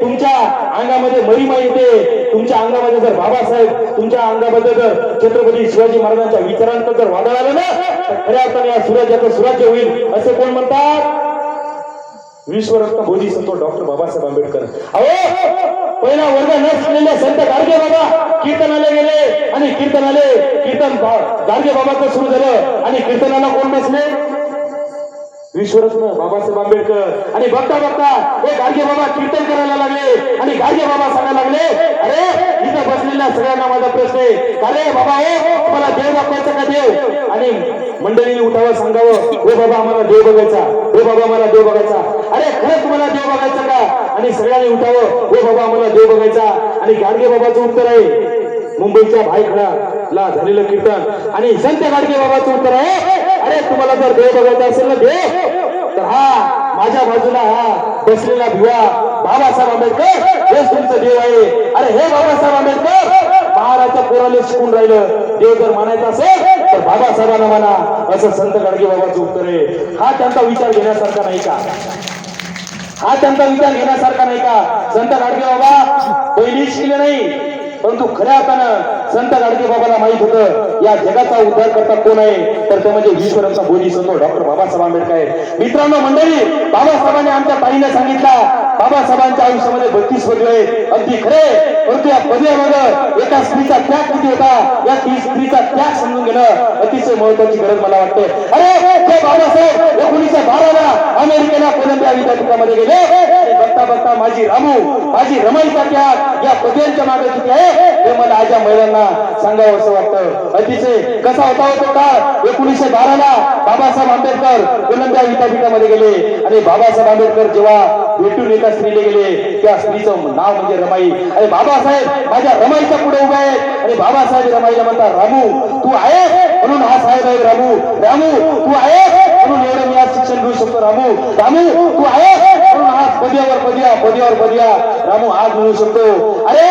तुमच्या अंगामध्ये महिमा येते, तुमच्या अंगामध्ये जर बाबासाहेब, तुमच्या अंगामध्ये जर छत्रपती शिवाजी महाराजांच्या विचारांचं जर वादळ आलं ना, तर खऱ्या अर्थाने या सुराज्याचं सुराज्य होईल असे कोण म्हणतात? विश्वरत्न बोधिसत्व डॉक्टर बाबासाहेब आंबेडकर. अहो पहिला वर्ग न शिकलेले संत गाडगे बाबा कीर्तनाला गेले आणि कीर्तन गाडगे बाबाचं सुरू झालं आणि कीर्तनाला कोण बसले? विश्वरत्न बाबासाहेब आंबेडकर. आणि बघता बघता हे गाडगे बाबा कीर्तन करायला लागले आणि गाडगे बाबा सांगायला लागले, अरे इथं बसलेल्या सगळ्यांना माझा प्रश्न आहे, का रे बाबा हो तुम्हाला देव दाखवायचा का देव? आणि मंडळीने उठावं, सांगावं, हो बाबा आम्हाला देव बघायचा, हो बाबा आम्हाला देव बघायचा. अरे खरं तुम्हाला देव बघायचा का? आणि सगळ्यांनी उठावं, हो बाबा आम्हाला देव बघायचा. आणि गाडगे बाबाचं उत्तर आहे मुंबईच्या भायखळाला झालेलं कीर्तन आणि संत गाडगे बाबाचं उत्तर आहे, अरे तुम्हाला जर देव बघायचा असेल ना देव, तर हा माझ्या बाजूला हा बसलेला भिवा बाबासाहेब आंबेडकर हेच तुमचं देव आहे. अरे हे बाबासाहेब आंबेडकर महाराजच्या पोराला शिकून राहिलं, देव जर मानायचा असेल तर बाबासाहेबांना म्हणा, असं संत गाडगे बाबाचं उत्तर आहे. हा त्यांचा विचार घेण्यासारखा नाही का? हा त्यांचा विचार घेण्यासारखा नाही का? संत गाडगे बाबा पहिली शिकले नाही, परंतु खऱ्या अर्थानं संत गाडगे बाबाला माहित होतं या जगाचा उद्धार करता कोण आहे, तर ते म्हणजे विश्वरत्न बोधिसत्व डॉक्टर बाबासाहेब आंबेडकर आहे. मित्रांनो मंडळी, बाबासाहेबांनी आमच्या ताईने सांगितला, बाबासाहेबांच्या आयुष्यामध्ये 32 पदवी आहेत, अगदी खरे. परंतु या पदव्यामध्ये एका स्त्रीचा त्याग किती होता, या स्त्रीचा त्याग समजून घेणं अतिशय महत्वाची गरज मला वाटते. अरे हे बाबासाहेब 1912 ला अमेरिकेला कोलंबिया विद्यापीठामध्ये गेले. बघता बघता माझी रमाईचा त्याग या पदव्यांच्या मागे किती आहे हे मला आज या महिलांना सांगावं असं वाटतं. अतिशय कसा होता तो काळ. 1912 ला बाबासाहेब आंबेडकर कोलंबिया विद्यापीठामध्ये गेले आणि बाबासाहेब आंबेडकर जेव्हा भेटून एका स्त्रीला गेले, त्या स्त्रीचं नाव म्हणजे रमाई. आणि बाबासाहेब माझ्या रमाईच्या पुढे उभे आहेत आणि बाबासाहेब रमाईला म्हणतात, रामू तू आहे म्हणून हा साहेब आहे, रामू तू आहे म्हणून एवढं मी आज शिक्षण घेऊ शकतो, रामू तू आहे म्हणून आज पदव्या रामू आज म्हणू शकतो. अरे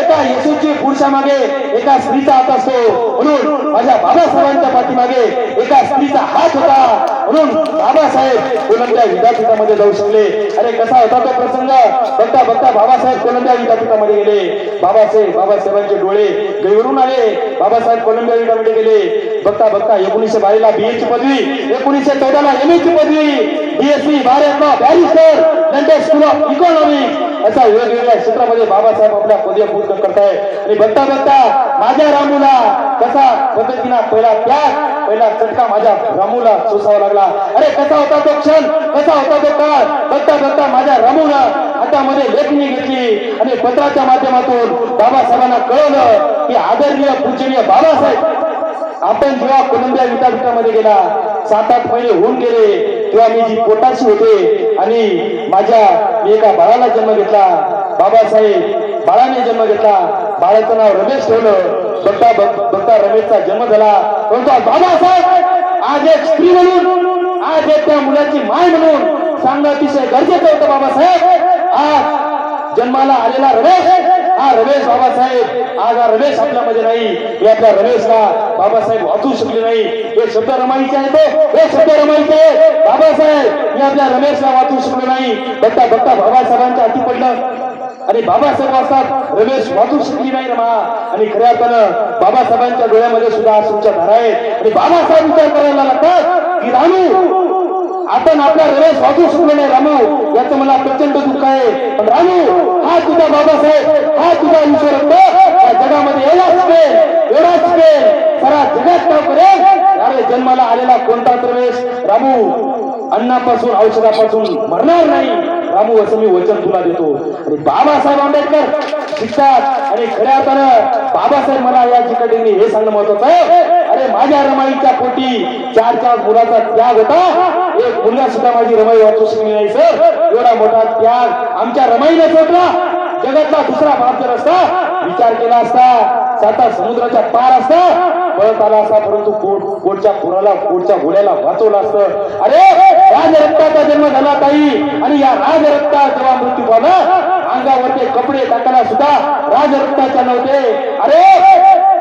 एका येशूची पुरुषा मागे एका स्त्रीचा हात असतो, म्हणून माझ्या बाबासाहेबांच्या पाठीमागे एका स्त्रीचा हात होता, म्हणून बाबासाहेब कोलंबिया विद्यापीठामध्ये जाऊ शकले. अरे कसा होता तो प्रसंग. बघता बघता बाबासाहेब कोलंबिया विद्यापीठामध्ये गेले. बाबासाहेबांचे डोळे गैरून आले. बाबासाहेब कोलंबिया विद्यापीठामध्ये गेले. बघता बघता 1912 ला बीए ची पदवी, 1914 ला एमए ची पदवी, बीएससी भारतला barrister, London school of economics अशा वेगवेगळ्या क्षेत्रामध्ये बाबासाहेब आपल्या पदव्या पूर्ण करताय. आणि बघता बघता माझ्या रामूला कसा पद्धतीने पहिला चटका माझ्या रामूला सोसावा लागला. अरे कसा होता तो क्षण, कसा होता तो काळ. बघता बघता माझ्या रामूला हातामध्ये लेखणी घेतली आणि पत्राच्या माध्यमातून बाबासाहेबांना कळवलं की आदरणीय पूजनीय बाबासाहेब, आपण जेव्हा कोलंबिया विद्यापीठामध्ये गेला, 7-8 महिने होऊन गेले, तेव्हा मी जी पोटाशी होते आणि मी एका बाळाला जन्म घेतला. बाबासाहेब बाळाने जन्म घेतला. बाळाचं नाव रमेश ठेवलं. बघता रमेशचा जन्म झाला. परंतु बाबासाहेब आज एक स्त्री म्हणून, आज एक त्या मुलाची माय म्हणून सांगणं अतिशय गरजेचं होतं. बाबासाहेब आज जन्माला आलेला रमेश बाबासाहेब आज हा रमेश आपल्यामध्ये नाही. हे आपल्या रमेशला बाबासाहेब वाचू शकले नाही. हे शब्द रमाईचे आहेत, हे शब्द रमाईचे आहेत. बाबासाहेब मी आपल्या रमेशला वाचू शकलो नाही. बघता बघता बाबासाहेबांच्या हाती पडलं आणि बाबासाहेब वाचतात, रमेश वाचू शकली नाही रमा. आणि खऱ्या अर्थानं बाबासाहेबांच्या डोळ्यामध्ये सुद्धा अश्रूच्या धारा आहेत. आणि बाबासाहेब विचार करायला लागतात की रामू आपण आपला रमेश वाचू शकलो नाही, रामू याचं मला प्रचंड दुःख आहे. पण रामू हा तुझा बाबासाहेब, हा तुझा विश्वरत्न या जगामध्ये एवढाच सारा जगात नाव करेल. अरे जन्माला आलेला कोणताच रमेश रामू अन्नापासून औषधापासून मरणार नाही, रामू असं मी वचन तुला देतो. आणि बाबासाहेब आंबेडकर शिकतात आणि खऱ्या अर्थानं बाबासाहेब मला या ठिकाणी हे सांगणं महत्वाचं आहे. अरे माझ्या रमाईच्या पोटी 4 मुलाचा त्याग होता, एक मुलगा सुद्धा माझी रमाई वाचू शकली नाही सर. एवढा मोठा त्याग आमच्या रमाईने सोडला. जगातला दुसरा भारत जर असता, विचार केला असता, 7 समुद्राच्या पार असता, पळत आला असता, परंतु पोटच्या घोड्याला वाचवलं असतं. अरे राजरक्ताचा जन्म झाला ताई, आणि या राजरक्ता जेव्हा मृत्यू पावला, अंगावरचे कपडे टाकायला सुद्धा राजरक्ताच्या नव्हते. अरे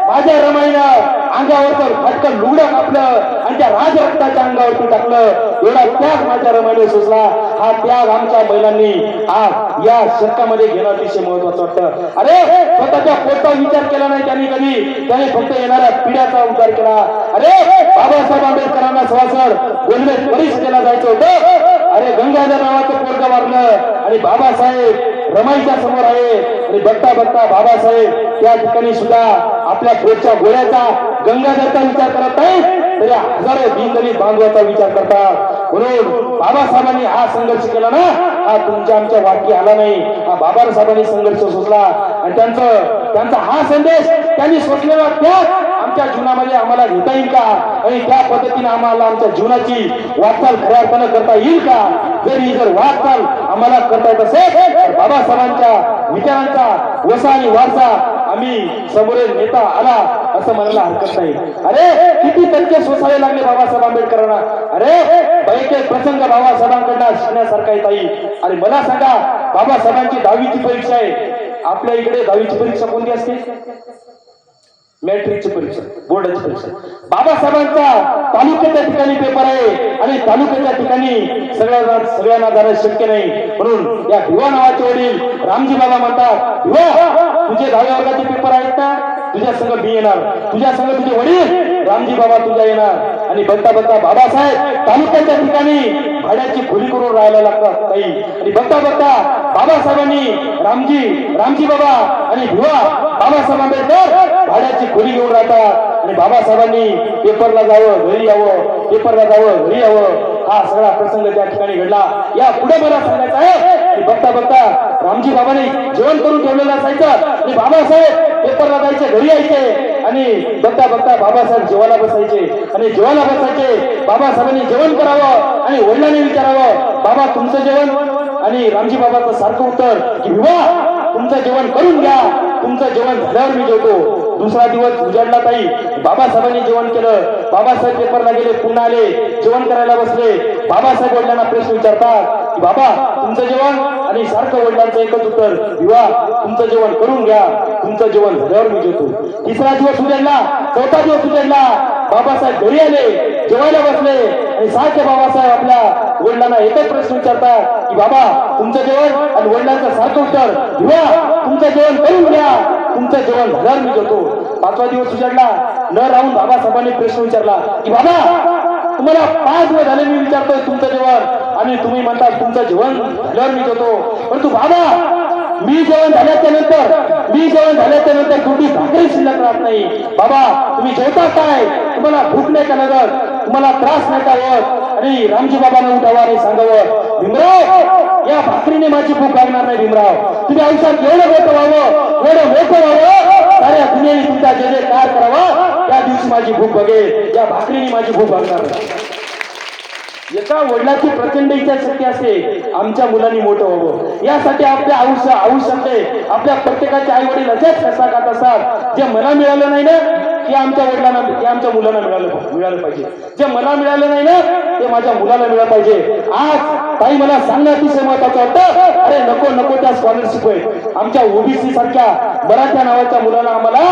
माझ्या रमाईनं अंगावरचं फटकन लुगडं कापलं आणि त्या राजरक्ताच्या अंगावरती टाकलं. एवढा त्याग माझ्या रमाईने सुचला. हा त्याग आमच्या महिलांनी आज या शतकामध्ये घेणं अतिशय महत्वाचं वाटतं. अरे स्वतःच्या पोटाचा विचार केला नाही त्यांनी कधी. त्याने फक्त येणाऱ्या पिढ्याचा विचार केला. अरे बाबासाहेब आंबेडकरांना सवासर गोलमेज परिषदेला जायचं होतं. अरे गंगाधर नावाचं पोरगं मारलं आणि बाबासाहेब रमाईच्या समोर आहे. आणि बघता बघता बाबासाहेब त्या ठिकाणी सुद्धा आपल्या पोटच्या गोळ्याचा गंगाधरचा विचार करत नाही, तरी हजारो दीनदलित बांधवाचा विचार करतात. म्हणून बाबासाहेबांनी हा संघर्ष केला ना, हा तुमच्या आमच्या वाक्य आला नाही. हा बाबासाहेबांनी संघर्ष सोसला आणि त्यांचा हा संदेश त्यांनी सोसलेला त्याग आमच्या जीवनामध्ये आम्हाला घेता येईल का आणि त्या पद्धतीने आम्हाला आमच्या जीवनाची वाटचाल खऱ्या अर्थानं करता येईल का. जर वाटचाल आम्हाला करता येत असेल तर बाबासाहेबांच्या विचारांचा वसा आणि वारसा आम्ही समोरील नेता आला असं म्हणायला हरकत नाही. अरे किती टक्के सोसावे लागले बाबासाहेब आंबेडकरांना. अरे बैठे प्रसंग बाबासाहेबांकडनं शिकण्यासारखा येत येईल. आणि मला सांगा, बाबासाहेबांची 10वीची परीक्षा आहे. आपल्या इकडे 10वीची परीक्षा कोणती असते? मॅट्रिकची परीक्षा, बोर्डाची परीक्षा. बाबासाहेबांचा तालुक्याच्या ठिकाणी पेपर आहे आणि तालुक्याच्या ठिकाणी सगळ्यांना जाणं शक्य नाही. म्हणून या भिवा नावाचे वडील रामजी बाबा म्हणतात, भिवा तुझे 10व्या वर्गाचे पेपर आहेत ना, तुझ्या संग मी येणार, तुझ्या संग तुझे वडील रामजी बाबा तुझ्या येणार. आणि बघता बघता बाबासाहेब तालुक्याच्या ठिकाणी भाड्याची खोली करून राहायला लागतात ताई. आणि बघता बघता बाबासाहेबांनी रामजी बाबा आणि भिवा बाबासाहेब आंबेडकर भाड्याची खोली घेऊन राहतात. आणि बाबासाहेबांनी पेपरला जावं घरी यावं, पेपरला जावं घरी यावं, हा सगळा प्रसंग त्या ठिकाणी घडला. या पुढे मला सांगायचं आहे, बघता बघता रामजी बाबांनी जेवण करून ठेवलेलं असायचं आणि बाबासाहेब पेपरला जायचे, घरी यायचे. आणि बघता बघता बाबासाहेब जेवायला बसायचे आणि जेवायला बसायचे. बाबासाहेबांनी जेवण करावं आणि वडिलांनी विचारावं, बाबा तुमचं जेवण? आणि रामजी बाबाचं सारखं उत्तर की विवा तुमचं जेवण करून घ्या, तुमचं जेवण झाल्यावर मी जेवतो. दुसरा दिवस उजाडला ताई, बाबासाहेबांनी जेवण केलं. बाबासाहेब पेपरला गेले, पुन्हा आले, जेवण करायला बसले. बाबासाहेब वडिलांना प्रश्न विचारतात की बाबा तुमचं जेवण? आणि सारखं वडिलांचं एकच उत्तर, विवा तुमचं जेवण करून घ्या, तुमचं जेवण झाल्यावर मी जेवतो. तिसरा दिवस उजाडला, चौथा दिवस उजाडला. बाबासाहेब घरी आले, जेवायला बसले आणि सारखे बाबासाहेब आपल्या वडिलांना एकच प्रश्न विचारतात की बाबा तुमचं जेवण? आणि वडिलांचं सारखं उत्तर, विवा तुमचं जेवण करून घ्या, तुमचं जेवण झाल्यावर मी जेवतो. पाचवा दिवस उजाडला, न राहून बाबासाहेबांनी प्रश्न विचारला की बाबा तुम्हाला 5 दिवस झाले मी विचारतोय तुमचं जेवण आणि तुम्ही म्हणता तुमचं जेवण झाल्यावर मी जेवतो. परंतु बाबा मी जेवण झाल्याच्या नंतर थोडी भाकरी शिल्लक राहत नाही. बाबा तुम्ही जेवता काय? तुम्हाला भूक नाही का लागत? तुम्हाला त्रास नाही का होत? आणि रामजी बाबांना उठावं आणि सांगावं, भीमराव या भाकरीने माझी भूक लागणार नाही. भीमराव तुम्ही आयुष्यात एवढं मोठं व्हावं, साऱ्या दुनियेने तुमचा जे जे काय करावा त्या दिवशी माझी भूक बघेल, या भाकरीने माझी भूक लागणार नाही. एका वडिलाची प्रचंड इच्छाशक्ती असते आमच्या मुलांनी मोठं व्हावं. यासाठी आपल्या आयुष्यातले आपल्या प्रत्येकाचे आई वडील असेच कसा खात असतात. जे मला मिळालं नाही ना ते आमच्या वडिलांना, ते आमच्या मुलांना मिळालं पाहिजे. जे मला मिळालं नाही ना ते माझ्या मुलाला मिळालं पाहिजे. आज ताई मला सांगणं अतिशय महत्वाचं होतं, अरे नको त्या स्कॉलरशिप आहे आमच्या ओबीसी सारख्या मराठा नावाच्या मुलांना आम्हाला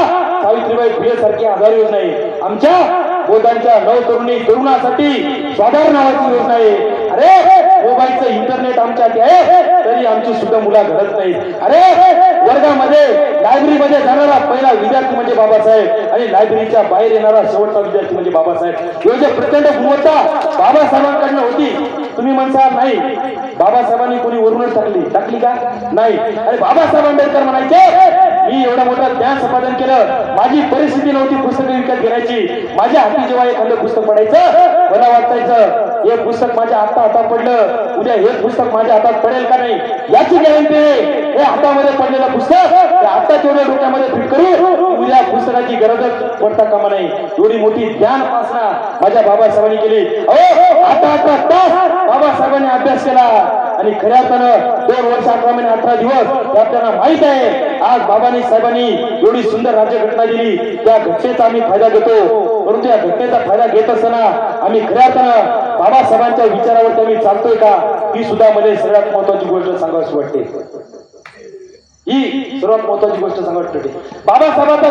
सावित्रीबाई फुले सारखी आधार योजना आहे. आमच्या बोधांच्या तरुणासाठी स्वाधार नावाची योजना आहे. अरे मोबाईलचं इंटरनेट आमच्यात आहे तरी आमची सुद्धा मुलं घडत नाहीत. अरे वर्गामध्ये लायब्ररीमध्ये जाणारा पहिला विद्यार्थी म्हणजे बाबासाहेब आणि लायब्ररीच्या बाहेर येणारा शेवटचा विद्यार्थी म्हणजे बाबासाहेब. हे जे प्रचंड गुणवत्ता बाबासाहेबांकडनं होती. तुम्ही म्हणसाल नाही बाबासाहेबांनी कोणी वरूनच टाकली का? नाही. अरे बाबासाहेब आंबेडकर म्हणायचे मी एवढं मोठं ज्ञान संपादन केलं, माझी परिस्थिती नव्हती पुस्तकं विकत घेण्याची. माझ्या हाती जेव्हा एखादं पुस्तक पडायचं मला वाटायचं हे पुस्तक माझ्या हातात पडलं, उद्या हे पुस्तक माझ्या हातात पडेल का नाही याची गॅरंटी आहे. हे हातामध्ये पडलेलं पुस्तक आता तेवढ्या डोक्यामध्ये फिट करू, उद्या पुस्तकाची गरजच पडता कामा नाही. एवढी मोठी ज्ञान वासना माझ्या बाबासाहेबांनी केली. आता तास बाबासाहेबांनी अभ्यास केला आणि खऱ्या अर्थानं 2 वर्ष 18 महिने 18 दिवस आपल्याला माहित आहे. आज बाबांनी साहेबांनी एवढी सुंदर राज्यघटना दिली, त्या घटनेचा आम्ही फायदा घेतो. परंतु या घटनेचा फायदा घेत असताना आम्ही खऱ्या अर्थानं बाबासाहेबांच्या विचारावरती आम्ही चालतोय का, ही सुद्धा मला सर्वात महत्वाची गोष्ट सांगावीशी वाटते. ही सर्वात महत्वाची गोष्ट सांगावी वाटते. बाबासाहेबांचा